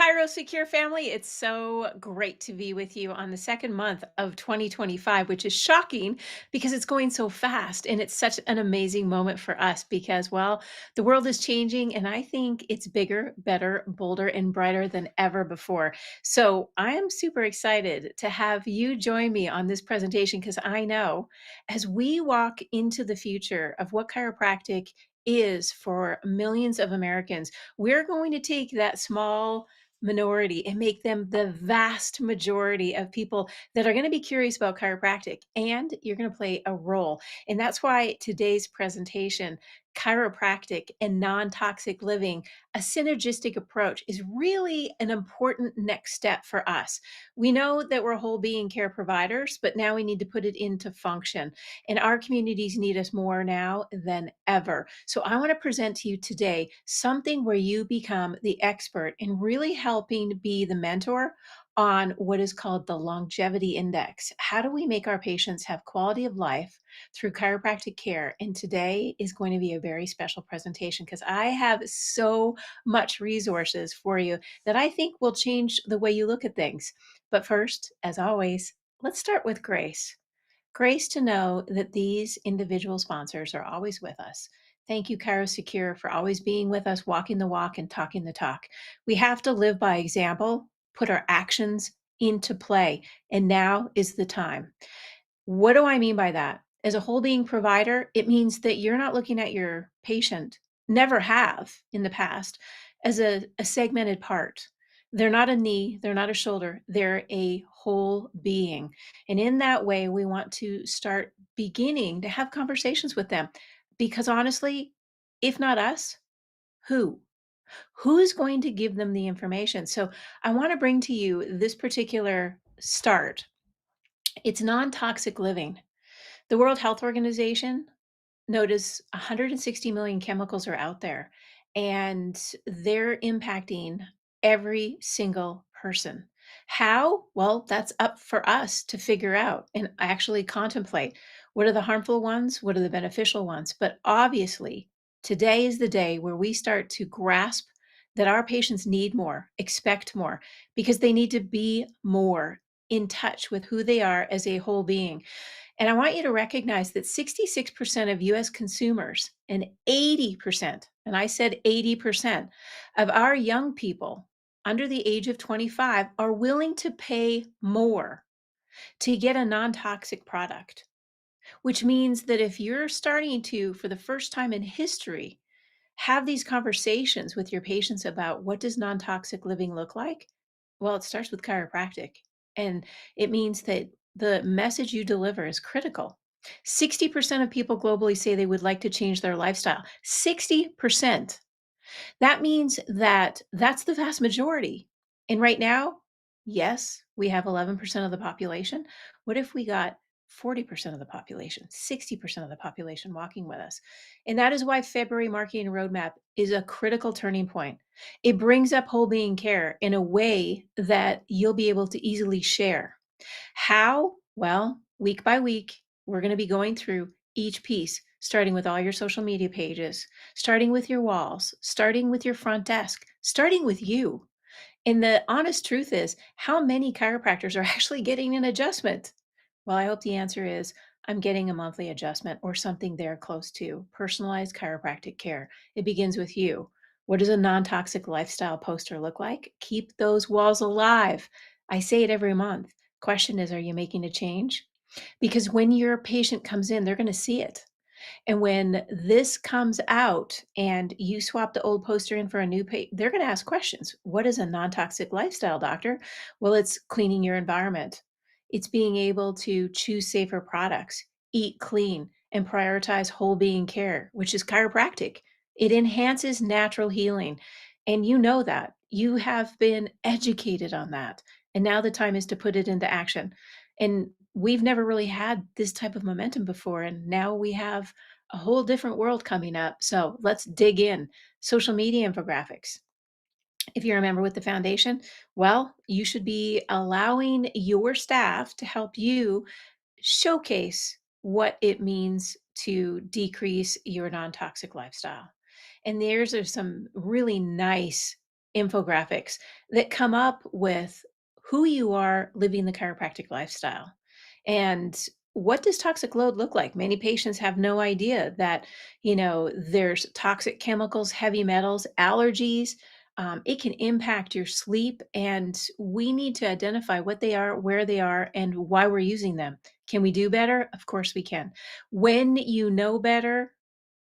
Cairo Secure family, it's so great to be with you on the second month of 2025, which is shocking because it's going so fast. And it's such an amazing moment for us because, well, the world is changing and I think it's bigger, better, bolder, and brighter than ever before. So I am super excited to have you join me on this presentation because I know as we walk into the future of what chiropractic is for millions of Americans, we're going to take that small minority and make them the vast majority of people that are going to be curious about chiropractic. And you're going to play a role. And that's why today's presentation, chiropractic and non toxic living, a synergistic approach, is really an important next step for us. We know that we're whole being care providers, but now we need to put it into function. And our communities need us more now than ever. So I want to present to you today something where you become the expert in really helping be the mentor on what is called the longevity index. How do we make our patients have quality of life through chiropractic care? And today is going to be a very special presentation because I have so much resources for you that I think will change the way you look at things. But first, as always, let's start with grace. Grace to know that these individual sponsors are always with us. Thank you, Cairo Secure, for always being with us, walking the walk and talking the talk. We have to live by example, put our actions into play, and now is the time. What do I mean by that? As a whole being provider, it means that you're not looking at your patient, never have in the past, as a segmented part. They're not a knee, they're not a shoulder, they're a whole being. And in that way, we want to start beginning to have conversations with them. Because honestly, if not us, who? Who's going to give them the information? So I want to bring to you this particular start. It's non toxic living. The World Health Organization notice 160 million chemicals are out there and they're impacting every single person. How? Well, that's up for us to figure out and actually contemplate. What are the harmful ones? What are the beneficial ones? But obviously, today is the day where we start to grasp that our patients need more, expect more, because they need to be more in touch with who they are as a whole being. And I want you to recognize that 66% of US consumers and 80%, and I said 80%, of our young people under the age of 25 are willing to pay more to get a non toxic product, which means that if you're starting to, for the first time in history, have these conversations with your patients about what does non toxic living look like, well, it starts with chiropractic. And it means that the message you deliver is critical. 60% of people globally say they would like to change their lifestyle. 60%. That means that that's the vast majority. And right now, yes, we have 11% of the population. What if we got 40% of the population, 60% of the population walking with us? And that is why February Marketing Roadmap is a critical turning point. It brings up whole being care in a way that you'll be able to easily share. How? Well, week by week, we're going to be going through each piece, starting with all your social media pages, starting with your walls, starting with your front desk, starting with you. And the honest truth is, how many chiropractors are actually getting an adjustment? Well, I hope the answer is I'm getting a monthly adjustment or something there close to personalized chiropractic care. It begins with you. What does a non toxic lifestyle poster look like? Keep those walls alive. I say it every month. Question is, are you making a change? Because when your patient comes in, they're going to see it. And when this comes out and you swap the old poster in for a new they're going to ask questions. What is a non-toxic lifestyle, doctor? Well, it's cleaning your environment. It's being able to choose safer products, eat clean, and prioritize whole being care, which is chiropractic. It enhances natural healing. And you know that. You have been educated on that. And now the time is to put it into action. And we've never really had this type of momentum before. And now we have a whole different world coming up. So let's dig in. Social media infographics. If you're a member with the foundation, well, you should be allowing your staff to help you showcase what it means to decrease your non toxic lifestyle. And there's are some really nice infographics that come up with who you are living the chiropractic lifestyle. And what does toxic load look like? Many patients have no idea that, there's toxic chemicals, heavy metals, allergies. It can impact your sleep, and we need to identify what they are, where they are, and why we're using them. Can we do better? Of course we can. When you know better,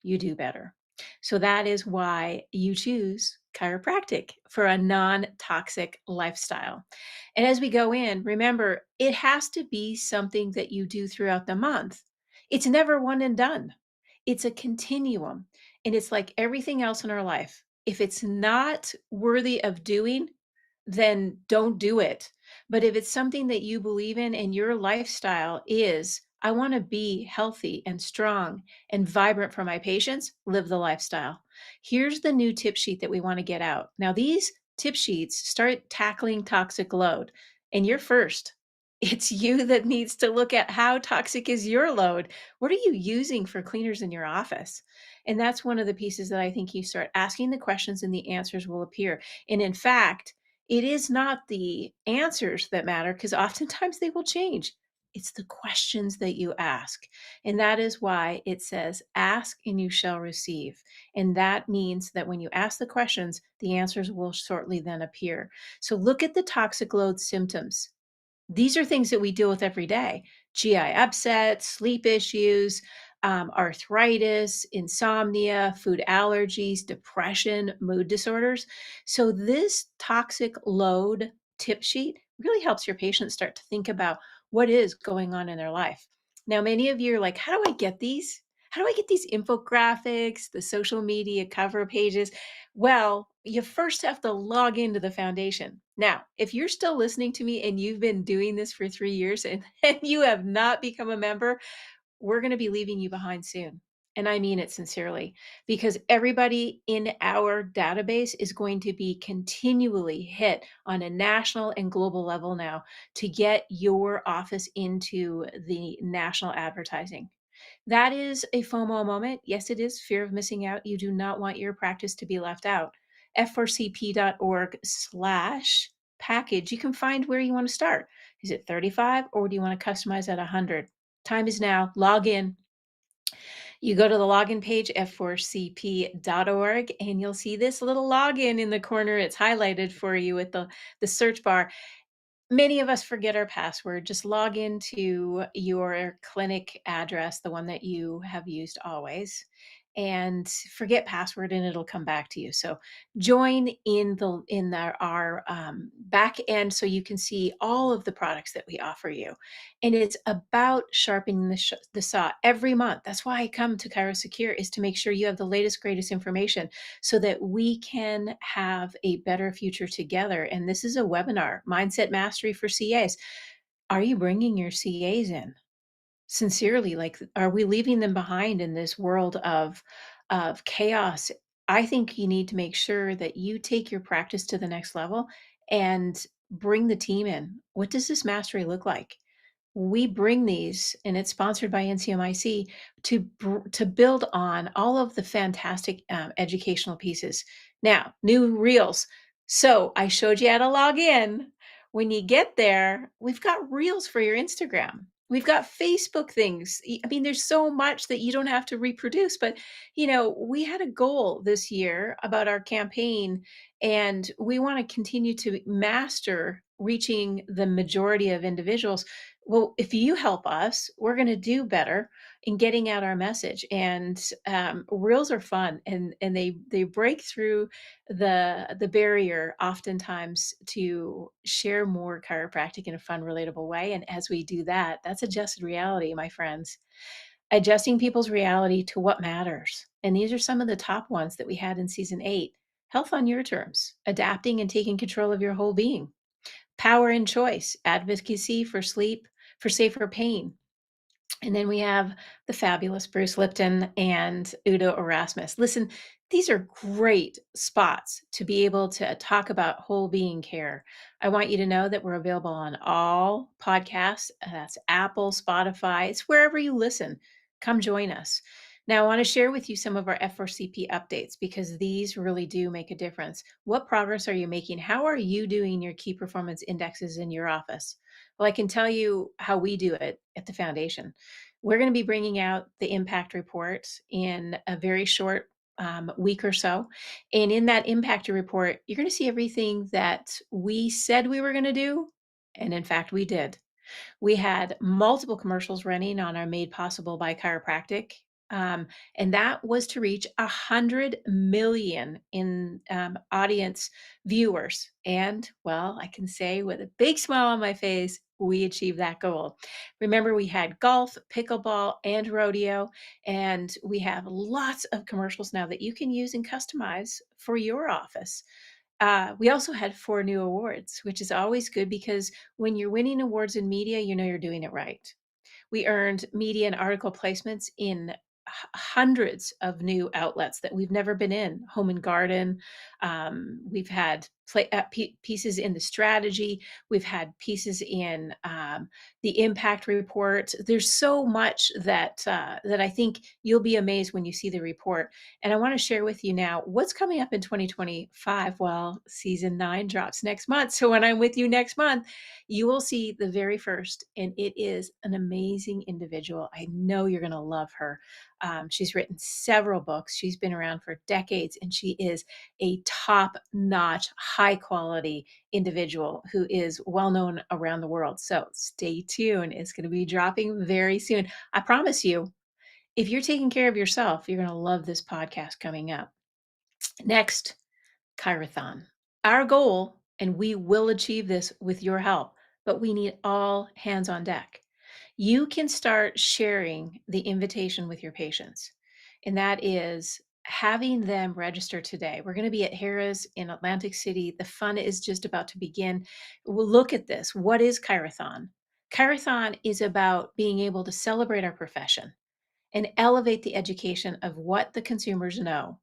you do better. So that is why you choose chiropractic for a non toxic lifestyle. And as we go in, remember, it has to be something that you do throughout the month. It's never one and done, it's a continuum. And it's like everything else in our life. If it's not worthy of doing, then don't do it. But if it's something that you believe in and your lifestyle is, I want to be healthy and strong and vibrant for my patients, live the lifestyle. Here's the new tip sheet that we want to get out. Now, these tip sheets start tackling toxic load, and you're first. It's you that needs to look at how toxic is your load. What are you using for cleaners in your office? And that's one of the pieces that I think you start asking the questions and the answers will appear. And in fact, it is not the answers that matter because oftentimes they will change. It's the questions that you ask. And that is why it says, ask and you shall receive. And that means that when you ask the questions, the answers will shortly then appear. So look at the toxic load symptoms. These are things that we deal with every day: GI upset, sleep issues, arthritis, insomnia, food allergies, depression, mood disorders. So, this toxic load tip sheet really helps your patients start to think about what is going on in their life. Now, many of you are like, how do I get these? How do I get these infographics, the social media cover pages? Well, you first have to log into the foundation. Now, if you're still listening to me and you've been doing this for 3 years and, and you have not become a member, we're going to be leaving you behind soon. And I mean it sincerely, because everybody in our database is going to be continually hit on a national and global level now to get your office into the national advertising. That is a FOMO moment. Yes, it is fear of missing out. You do not want your practice to be left out. f4cp.org/package. You can find where you want to start. Is it 35 or do you want to customize at 100? Time is now. Log in. You go to the login page, f4cp.org, and you'll see this little login in the corner. It's highlighted for you with the search bar. Many of us forget our password. Just log into your clinic address, the one that you have used always, and forget password, and it'll come back to you. So join our back end so you can see all of the products that we offer you. And it's about sharpening the saw every month. That's why I come to Cairo Secure, is to make sure you have the latest, greatest information so that we can have a better future together. And this is a webinar, Mindset Mastery for CAs. Are you bringing your CAs in? Sincerely, like, are we leaving them behind in this world of chaos? I think you need to make sure that you take your practice to the next level and bring the team in. What does this mastery look like? We bring these, and it's sponsored by NCMIC, to build on all of the fantastic educational pieces. Now, new reels. So I showed you how to log in. When you get there, we've got reels for your Instagram. We've got Facebook things. I mean, there's so much that you don't have to reproduce. But, we had a goal this year about our campaign, and we want to continue to master reaching the majority of individuals. Well, if you help us, we're going to do better in getting out our message. And reels are fun, and they break through the barrier oftentimes to share more chiropractic in a fun, relatable way. And as we do that, that's adjusted reality, my friends. Adjusting people's reality to what matters. And these are some of the top ones that we had in season 8. Health on your terms, adapting and taking control of your whole being. Power and choice, advocacy for sleep, for safer pain. And then we have the fabulous Bruce Lipton and Udo Erasmus. Listen, these are great spots to be able to talk about whole being care. I want you to know that we're available on all podcasts. That's Apple, Spotify, it's wherever you listen. Come join us. Now, I want to share with you some of our F4CP updates because these really do make a difference. What progress are you making? How are you doing your key performance indexes in your office? Well, I can tell you how we do it at the foundation. We're going to be bringing out the impact report in a very short week or so. And in that impact report, you're going to see everything that we said we were going to do. And in fact, we did. We had multiple commercials running on our Made Possible by Chiropractic, um, and that was to reach 100 million in audience viewers. And well, I can say with a big smile on my face, we achieved that goal. Remember, we had golf, pickleball, and rodeo, and we have lots of commercials now that you can use and customize for your office. We also had 4 new awards, which is always good because when you're winning awards in media, you know you're doing it right. We earned media and article placements in hundreds of new outlets that we've never been in. Home and Garden. We've had pieces in the strategy. We've had pieces in the impact report. There's so much that I think you'll be amazed when you see the report. And I want to share with you now what's coming up in 2025. Well, season 9 drops next month. So when I'm with you next month, you will see the very first, and it is an amazing individual. I know you're going to love her. She's written several books. She's been around for decades, and she is a top notch, high quality individual who is well known around the world. So stay tuned. It's going to be dropping very soon. I promise you, if you're taking care of yourself, you're going to love this podcast coming up. Next, Kyrathon. Our goal, and we will achieve this with your help, but we need all hands on deck. You can start sharing the invitation with your patients, and that is having them register today. We're going to be at Harrah's in Atlantic City. The fun is just about to begin. We'll look at this. What is Kyrathon? Kyrathon is about being able to celebrate our profession and elevate the education of what the consumers know.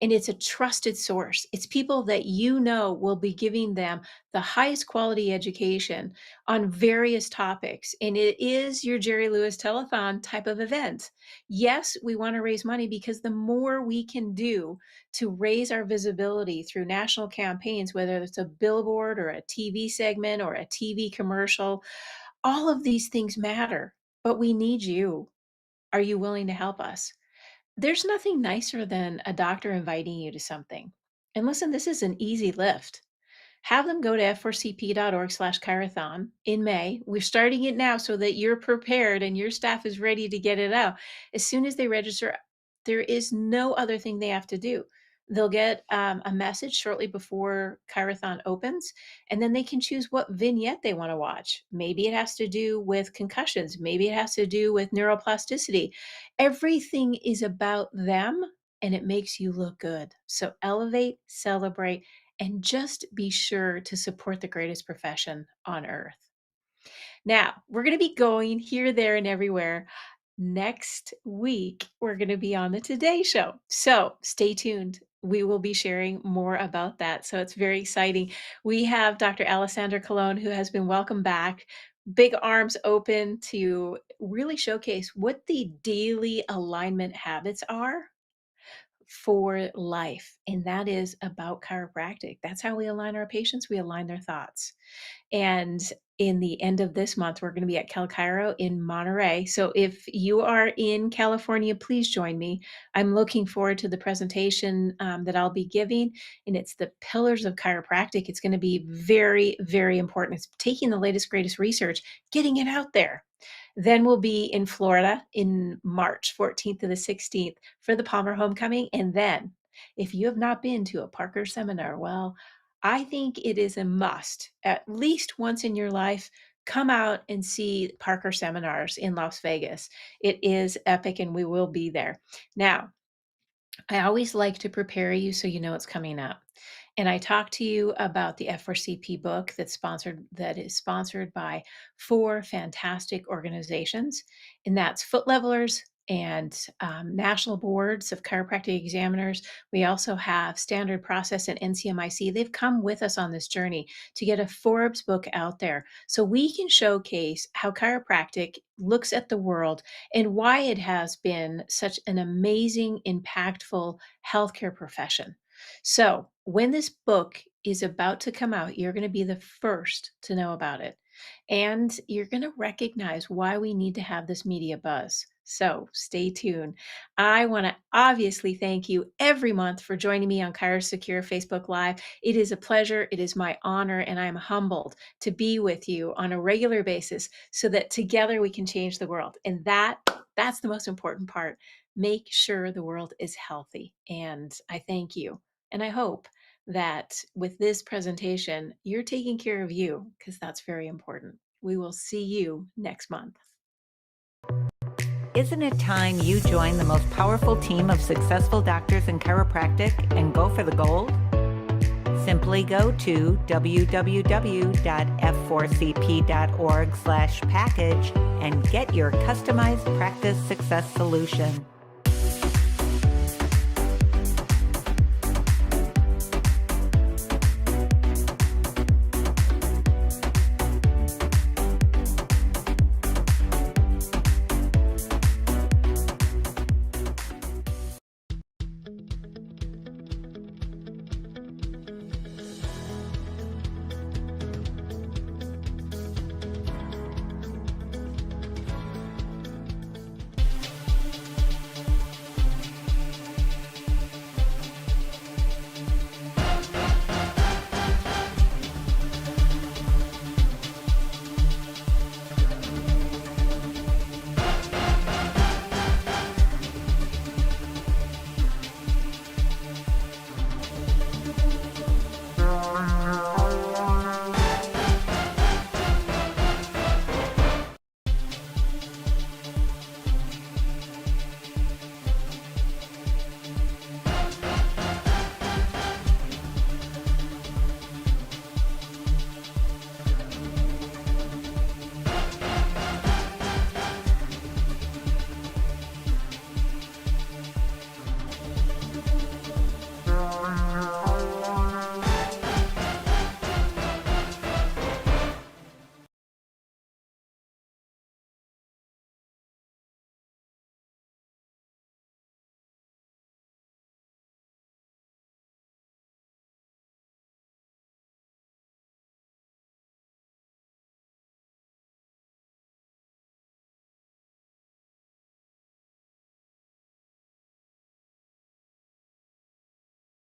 And it's a trusted source. It's people that you know will be giving them the highest quality education on various topics. And it is your Jerry Lewis telethon type of event. Yes, we want to raise money because the more we can do to raise our visibility through national campaigns, whether it's a billboard or a TV segment or a TV commercial, all of these things matter. But we need you. Are you willing to help us? There's nothing nicer than a doctor inviting you to something. And listen, this is an easy lift. Have them go to f4cp.org/Chirathon in May. We're starting it now so that you're prepared and your staff is ready to get it out. As soon as they register, there is no other thing they have to do. They'll get a message shortly before Chirathon opens, and then they can choose what vignette they want to watch. Maybe it has to do with concussions. Maybe it has to do with neuroplasticity. Everything is about them, and it makes you look good. So elevate, celebrate, and just be sure to support the greatest profession on earth. Now, we're going to be going here, there, and everywhere. Next week, we're going to be on the Today Show. So stay tuned. We will be sharing more about that. So it's very exciting. We have Dr. Alessandra Colon, who has been welcomed back, big arms open to really showcase what the daily alignment habits are for life. And that is about chiropractic. That's how we align our patients, we align their thoughts. And in the end of this month, we're going to be at CalChiro in Monterey. So if you are in California, please join me. I'm looking forward to the presentation that I'll be giving, and it's the pillars of chiropractic. It's going to be very, very important. It's taking the latest, greatest research, getting it out there. Then we'll be in Florida in March 14th to the 16th for the Palmer Homecoming. And then, if you have not been to a Parker seminar, well, I think it is a must, at least once in your life. Come out and see Parker seminars in Las Vegas. It is epic, and we will be there. Now, I always like to prepare you so you know what's coming up. And I talked to you about the F4CP book that is sponsored by 4 fantastic organizations, and that's Foot Levelers, and national boards of chiropractic examiners. We also have Standard Process and NCMIC. They've come with us on this journey to get a Forbes book out there so we can showcase how chiropractic looks at the world and why it has been such an amazing, impactful healthcare profession. So, when this book is about to come out, you're going to be the first to know about it. And you're going to recognize why we need to have this media buzz. So stay tuned. I want to obviously thank you every month for joining me on Kairos Secure Facebook Live. It is a pleasure. It is my honor, and I'm humbled to be with you on a regular basis so that together we can change the world. And that's the most important part. Make sure the world is healthy. And I thank you. And I hope that with this presentation, you're taking care of you because that's very important. We will see you next month. Isn't it time you join the most powerful team of successful doctors in chiropractic and go for the gold? Simply go to www.f4cp.org/package and get your customized practice success solution.